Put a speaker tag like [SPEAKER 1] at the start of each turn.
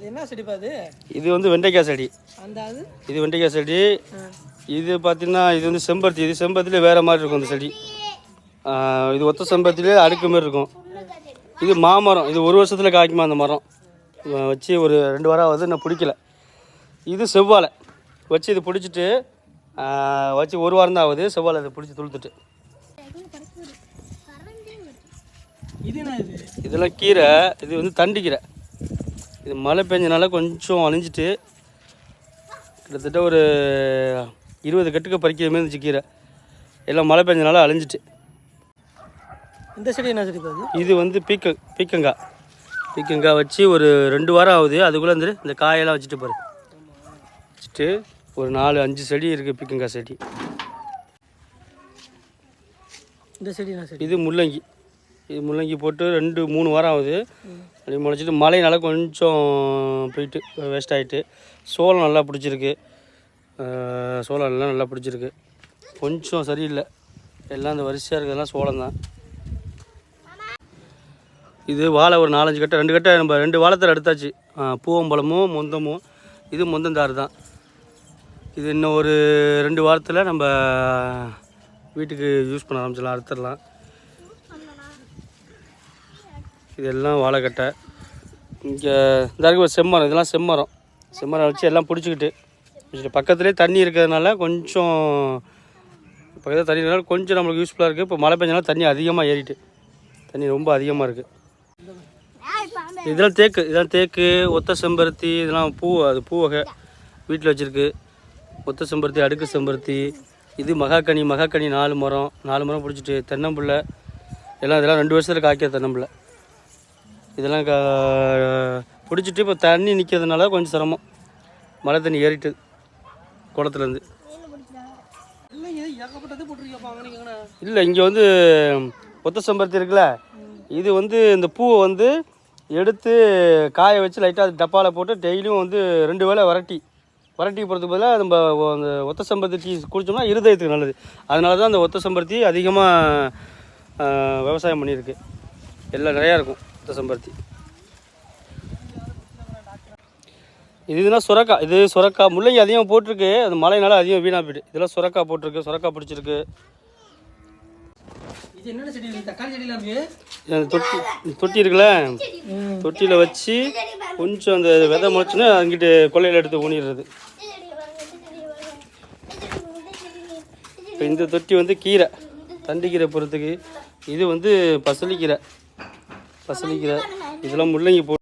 [SPEAKER 1] என்ன செடி பாது?
[SPEAKER 2] இது வந்து வெண்டைக்காய் செடி. இது வெண்டைக்காய் செடி. இது பார்த்தீங்கன்னா இது வந்து செம்பருத்தி. இது செம்பருத்திலே வேறு மாதிரி இருக்கும் இந்த செடி. இது ஒத்த செம்பருத்திலே அடுக்கு மாதிரி இருக்கும். இது மாமரம். இது 1 வருஷத்தில் காய்க்குமா அந்த மரம். வச்சு ஒரு 2 வாரம் ஆகுது, நான் பிடிக்கல. இது செவ்வாழை வச்சு இது பிடிச்சிட்டு வச்சு 1 வாரம் தான் ஆகுது. செவ்வாழை இதை பிடிச்சி துளுத்துட்டு. இதெல்லாம் கீரை. இது வந்து தண்டு கீரை. இது மழை பெஞ்சனால கொஞ்சம் அழிஞ்சிட்டு கிட்டத்தட்ட ஒரு 20 கட்டுக்கு பறிக்கிற மாதிரி இருந்துச்சு கீரை. எல்லாம் மழை பெஞ்சனால அழிஞ்சிட்டு.
[SPEAKER 1] இந்த செடி என்ன செடி பாது?
[SPEAKER 2] இது வந்து பீக்கங்காய் வச்சு ஒரு 2 வாரம் ஆகுது. அதுக்குள்ளே வந்து இந்த காயெல்லாம் வச்சுட்டு பாரு. வச்சுட்டு ஒரு 4-5 செடி இருக்குது பீக்கங்காய் செடி.
[SPEAKER 1] இந்த செடி என்ன செடி?
[SPEAKER 2] இது முள்ளங்கி. இது முள்ளங்கி போட்டு 2-3 வாரம் ஆகுது. அப்படி முளைச்சிட்டு மழையினால கொஞ்சம் போயிட்டு வேஸ்ட் ஆகிட்டு. சோளம் நல்லா பிடிச்சிருக்கு. சோளம் எல்லாம் நல்லா பிடிச்சிருக்கு. கொஞ்சம் சரியில்லை. எல்லாம் இந்த வரிசையாக இருக்கிறதெல்லாம் சோளம் தான். இது வாழை ஒரு 4-5 கட்டை, 2 கட்டை நம்ம 2 வாழைத்தார் எடுத்தாச்சு. பூவம்பழமும் மொந்தமும். இது மொந்தந்தாறு தான். இது இன்னும் ஒரு 2 வாரத்தில் நம்ம வீட்டுக்கு யூஸ் பண்ண ஆரம்பிச்சிடலாம், அறுத்துடலாம். இதெல்லாம் வாழைக்கட்டை. இங்கே இந்த இருக்க செம்மரம். இதெல்லாம் செம்மரம் வச்சு எல்லாம் பிடிச்சிக்கிட்டு பக்கத்துலேயே தண்ணி இருக்கிறதுனால கொஞ்சம் பக்கத்தில் தண்ணி இருக்கிறதுனால கொஞ்சம் நம்மளுக்கு யூஸ்ஃபுல்லாக இருக்குது. இப்போ மழை பெஞ்சனால தண்ணி அதிகமாக ஏறிட்டு, தண்ணி ரொம்ப அதிகமாக இருக்குது. இதெல்லாம் தேக்கு, ஒத்த செம்பருத்தி. இதெல்லாம் அது பூ வகை வீட்டில் வச்சுருக்கு. ஒத்த செம்பருத்தி, அடுக்கு செம்பருத்தி. இது மகாக்கனி 4 மரம் பிடிச்சிட்டு. தென்னம்பிள்ளை இதெல்லாம் 2 வருஷத்தில் காய்க்கிற தென்னம்பிள்ளை. இதெல்லாம் பிடிச்சிட்டு இப்போ தண்ணி நிற்கிறதுனால கொஞ்சம் சிரமம். மழை தண்ணி ஏறிட்டு குளத்துலேருந்து. இல்லை, இங்கே வந்து ஒத்த செம்பருத்தி இருக்குல்ல, இது வந்து இந்த பூவை வந்து எடுத்து காய வச்சு லைட்டாக அது டப்பாவில் போட்டு டெய்லியும் வந்து 2 வேளை வரட்டி போகிறதுக்கு பதிலாக நம்ம அந்த ஒத்த செம்பருத்தி டீ குடித்தோம்னா இருதயத்துக்கு நல்லது. அதனால தான் அந்த ஒத்த செம்பருத்தி அதிகமாக விவசாயம் பண்ணியிருக்கு. எல்லாம் நிறையா இருக்கும் ஒத்த செம்பருத்தி. இதுனா சுரக்காய். இது சுரக்காய். முள்ளங்கி அதிகமாக போட்டிருக்கு. அது மழையினால அதிகம் வீணாக போய்ட்டு. இதெல்லாம் சுரக்காய் போட்டிருக்கு. சுரக்காய் பிடிச்சிருக்கு. தொட்டி இருக்குல்ல, தொட்டியில் வச்சு கொஞ்சம் அந்த விதை முளைச்சுன்னா அங்கிட்டு கொள்ளையில் எடுத்து ஊனிடுறது. இப்போ இந்த தொட்டி வந்து கீரை, தண்டு கீரை போகிறதுக்கு. இது வந்து பசலிக்கீரை. இதெல்லாம் முள்ளங்கி